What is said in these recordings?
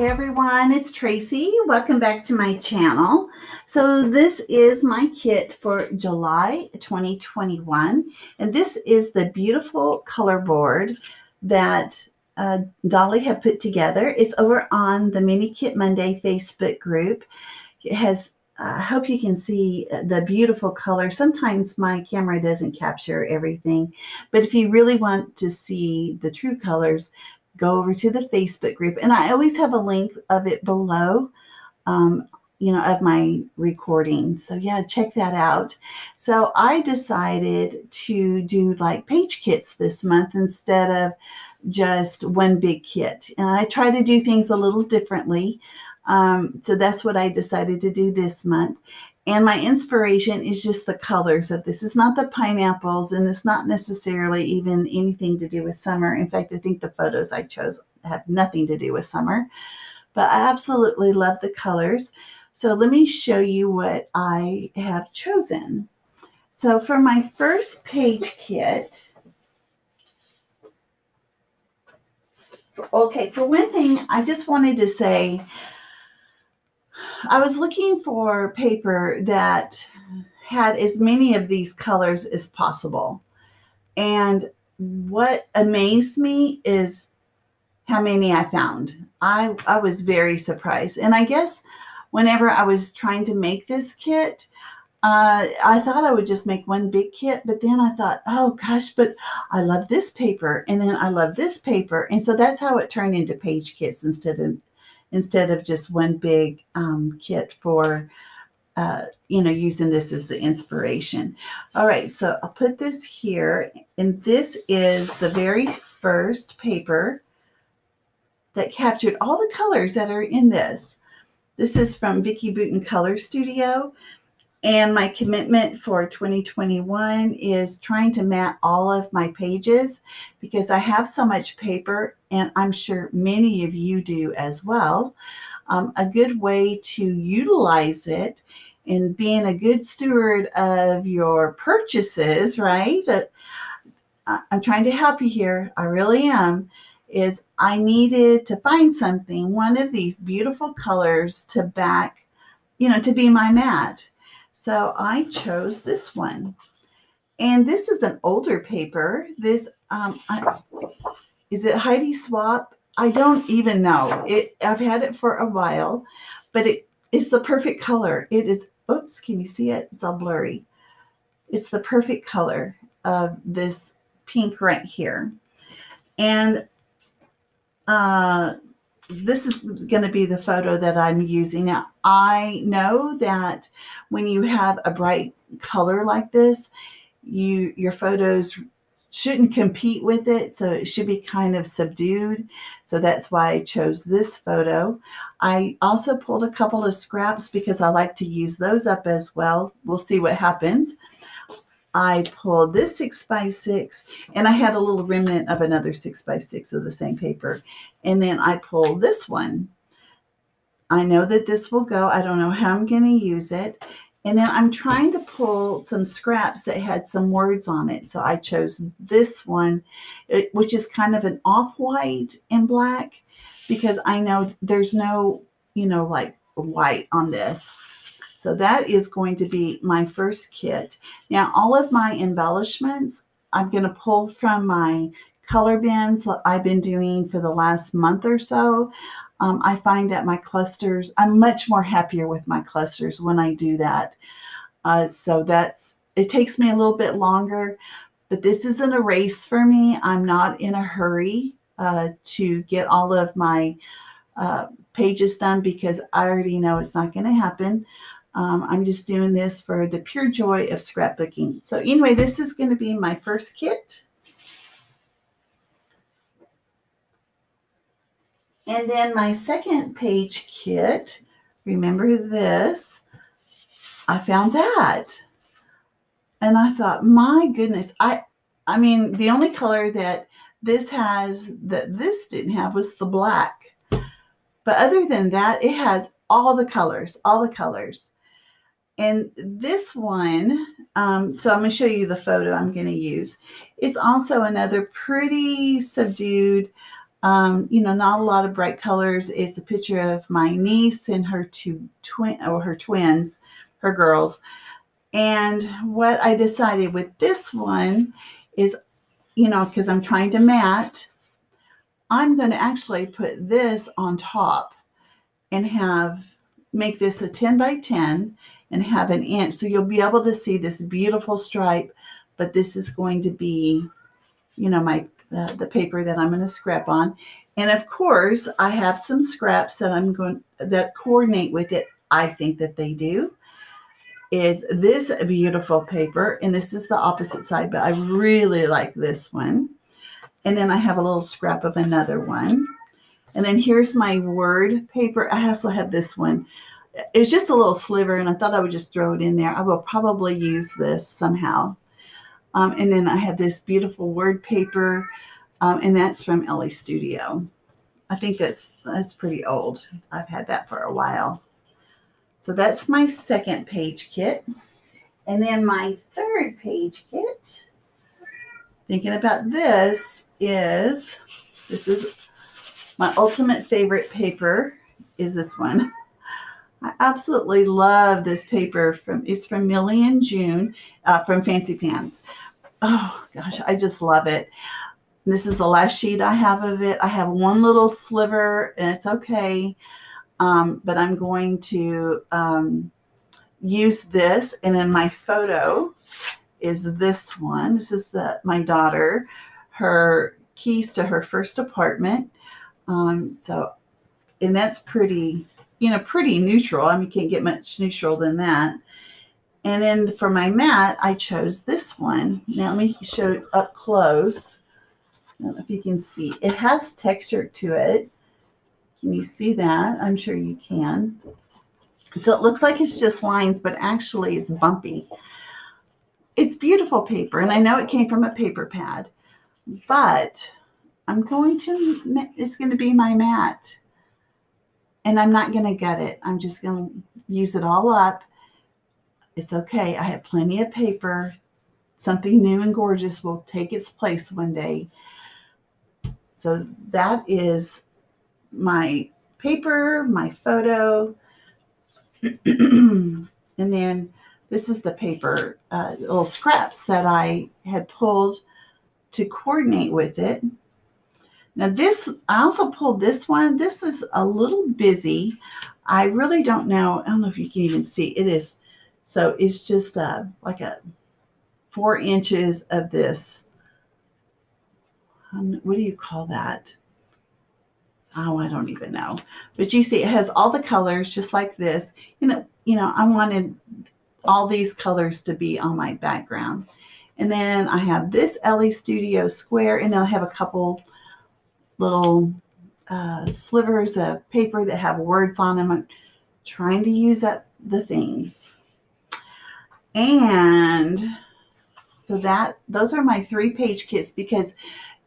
Hey everyone, it's Tracy. Welcome back to my channel. So this is my kit for July 2021, and this is the beautiful color board that Dolly had put together. It's over on the Mini Kit Monday Facebook group. It has I hope you can see the beautiful color. Sometimes my camera doesn't capture everything, but if you really want to see the true colors, go over to the Facebook group. And I always have a link of it below, um, of my recording. So yeah, check that out. So I decided to do like page kits this month instead of just one big kit. And I try to do things a little differently. So that's what I decided to do this month. And my inspiration is just the colors of this. It's not the pineapples, and it's not necessarily even anything to do with summer. In fact, I think the photos I chose have nothing to do with summer. But I absolutely love the colors. So let me show you what I have chosen. So for my first page kit, okay, for one thing, I just wanted to say, I was looking for paper that had as many of these colors as possible. And what amazed me is how many I found. I was very surprised. And I guess whenever I was trying to make this kit, I thought I would just make one big kit, but then I thought, oh gosh, but I love this paper, and then I love this paper. And so that's how it turned into page kits instead of just one big kit for using this as the inspiration. All right, so I'll put this here, and this is the very first paper that captured all the colors that are in this. This is from Vicki Boutin Color Studio, and my commitment for 2021 is trying to mat all of my pages because I have so much paper, and I'm sure many of you do as well. A good way to utilize it and being a good steward of your purchases, right? I'm trying to help you here. I really am. Is I needed to find something, one of these beautiful colors to back, to be my mat. So I chose this one. And this is an older paper. This, is it Heidi Swap? I don't even know. I've had it for a while, but it's the perfect color. It is, oops, can you see it? It's all blurry. It's the perfect color of this pink right here. And this is going to be the photo that I'm using. Now, I know that when you have a bright color like this, your photos shouldn't compete with it, so it should be kind of subdued. So that's why I chose this photo. I also pulled a couple of scraps because I like to use those up as well. We'll see what happens. I pulled this 6x6, and I had a little remnant of another 6x6 of the same paper. And then I pulled this one. I know that this will go. I don't know how I'm going to use it. And then I'm trying to pull some scraps that had some words on it. So I chose this one, which is kind of an off-white and black, because I know there's no, like white on this. So that is going to be my first kit. Now, all of my embellishments, I'm going to pull from my color bins I've been doing for the last month or so. I find that my clusters, I'm much more happier with my clusters when I do that. So it takes me a little bit longer, but this isn't a race for me. I'm not in a hurry to get all of my pages done because I already know it's not going to happen. I'm just doing this for the pure joy of scrapbooking. So anyway, this is going to be my first kit. And then my second page kit, remember this, I found that. And I thought, my goodness, I mean, the only color that this has that this didn't have was the black. But other than that, it has all the colors. And this one, so I'm going to show you the photo I'm going to use. It's also another pretty subdued Not a lot of bright colors. It's a picture of my niece and her her twins, her girls. And what I decided with this one is, because I'm trying to matte, I'm going to actually put this on top and make this a 10 by 10 and have an inch. So you'll be able to see this beautiful stripe, but this is going to be, the paper that I'm going to scrap on. And of course, I have some scraps that coordinate with it. I think that they do. Is this beautiful paper, and this is the opposite side, but I really like this one. And then I have a little scrap of another one. And then here's my word paper. I also have this one. It's just a little sliver, and I thought I would just throw it in there. I will probably use this somehow. And then I have this beautiful word paper, and that's from Ellie Studio. I think that's pretty old. I've had that for a while. So that's my second page kit. And then my third page kit, thinking about this is my ultimate favorite paper is this one. I absolutely love this paper. It's from Millie and June from Fancy Pants. Oh gosh, I just love it. This is the last sheet I have of it. I have one little sliver, and it's okay. But I'm going to use this, and then my photo is this one. This is my daughter, her keys to her first apartment. And that's pretty neutral. I mean, you can't get much neutral than that. And then for my mat, I chose this one. Now let me show it up close. I don't know if you can see. It has texture to it. Can you see that? I'm sure you can. So it looks like it's just lines, but actually it's bumpy. It's beautiful paper, and I know it came from a paper pad, but it's going to be my mat, and I'm not going to gut it. I'm just going to use it all up. It's okay. I have plenty of paper. Something new and gorgeous will take its place one day. So that is my paper, my photo. And then this is the paper, little scraps that I had pulled to coordinate with it. Now I also pulled this one. This is a little busy. I really don't know. I don't know if you can even see. It is. So it's just like 4 inches of this. What do you call that? Oh, I don't even know. But you see, it has all the colors just like this. I wanted all these colors to be on my background. And then I have this Ellie Studio square, and then I have a couple little slivers of paper that have words on them. I'm trying to use up the things. And so those are my 3-page kits, because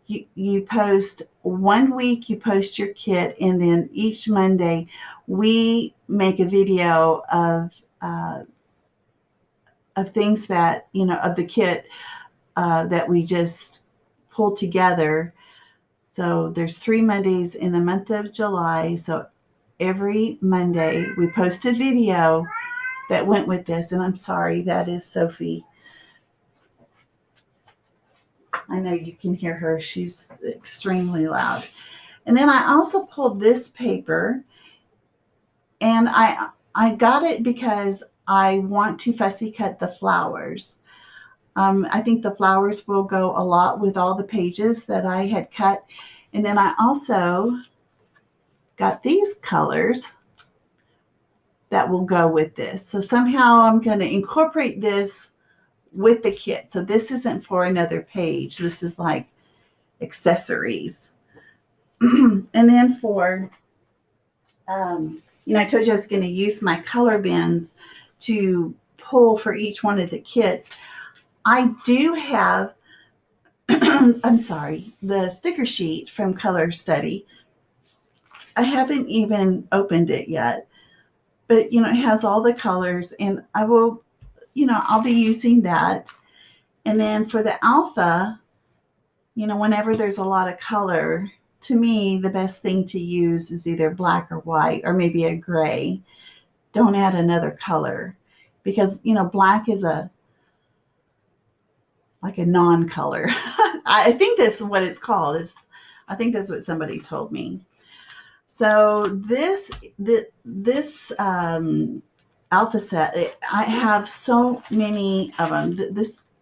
you post 1 week, you post your kit, and then each Monday we make a video of things that, of the kit that we just pulled together. So there's 3 Mondays in the month of July. So every Monday we post a video that went with this. And I'm sorry, that is Sophie. I know you can hear her. She's extremely loud. And then I also pulled this paper, and I got it because I want to fussy cut the flowers. I think the flowers will go a lot with all the pages that I had cut. And then I also got these colors that will go with this. So somehow I'm going to incorporate this with the kit. So this isn't for another page. This is like accessories. And then for, I told you I was going to use my color bins to pull for each one of the kits. I do have, I'm sorry, the sticker sheet from Color Study. I haven't even opened it yet, but, it has all the colors, and I will, I'll be using that. And then for the alpha, whenever there's a lot of color, to me, the best thing to use is either black or white or maybe a gray. Don't add another color because, black is like a non-color. I think that's what it's called. I think that's what somebody told me. So this alpha set, I have so many of them.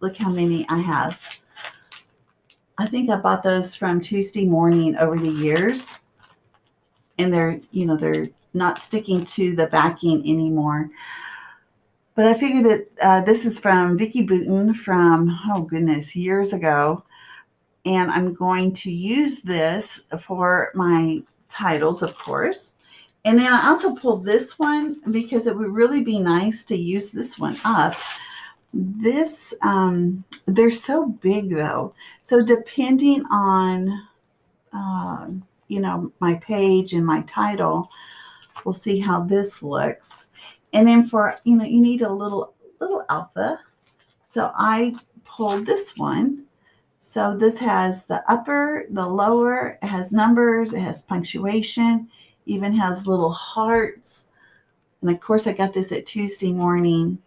Look how many I have. I think I bought those from Tuesday Morning over the years, and they're not sticking to the backing anymore. But I figured that this is from Vicki Boutin from, oh goodness, years ago. And I'm going to use this for my titles, of course. And then I also pulled this one because it would really be nice to use this one up. They're so big though. So depending on, my page and my title, we'll see how this looks. And then for, you need a little alpha. So I pulled this one. So this has the upper, the lower, it has numbers, it has punctuation, even has little hearts. And of course, I got this at Tuesday Morning,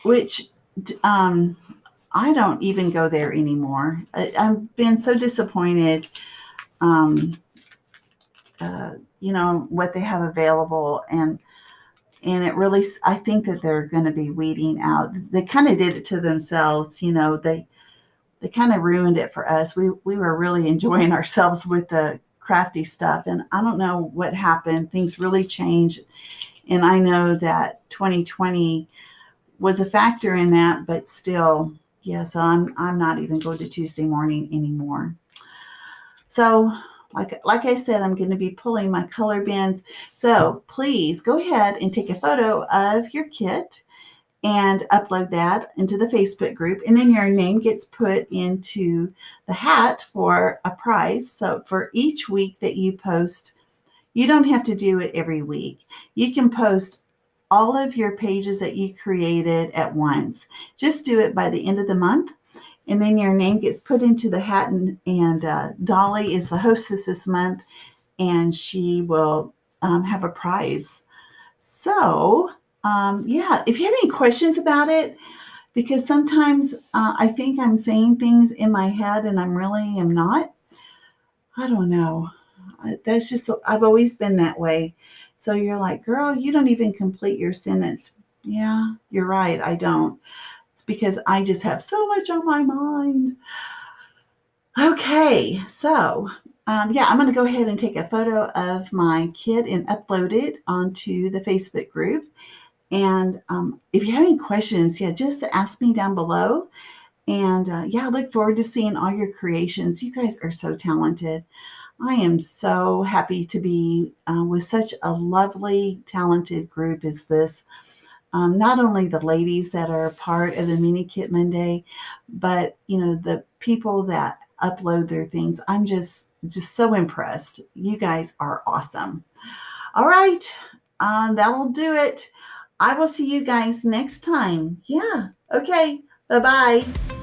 which I don't even go there anymore. I've been so disappointed, what they have available. And it really, I think that they're going to be weeding out. They kind of did it to themselves. They kind of ruined it for us. We were really enjoying ourselves with the crafty stuff. And I don't know what happened. Things really changed. And I know that 2020 was a factor in that, but still, yeah, so I'm not even going to Tuesday Morning anymore. So like I said, I'm going to be pulling my color bins. So please go ahead and take a photo of your kit and upload that into the Facebook group. And then your name gets put into the hat for a prize. So for each week that you post, you don't have to do it every week. You can post all of your pages that you created at once. Just do it by the end of the month. And then your name gets put into the hat. And Dollie is the hostess this month, and she will have a prize. So if you have any questions about it, because sometimes I think I'm saying things in my head and I'm really am not. I don't know. That's just, I've always been that way. So you're like, girl, you don't even complete your sentence. Yeah, you're right. I don't. It's because I just have so much on my mind. Okay, so I'm going to go ahead and take a photo of my kit and upload it onto the Facebook group. And if you have any questions, just ask me down below. And I look forward to seeing all your creations. You guys are so talented. I am so happy to be with such a lovely, talented group as this. Not only the ladies that are part of the Mini Kit Monday, but the people that upload their things. I'm just so impressed. You guys are awesome. All right, that'll do it. I will see you guys next time. Yeah. Okay. Bye-bye.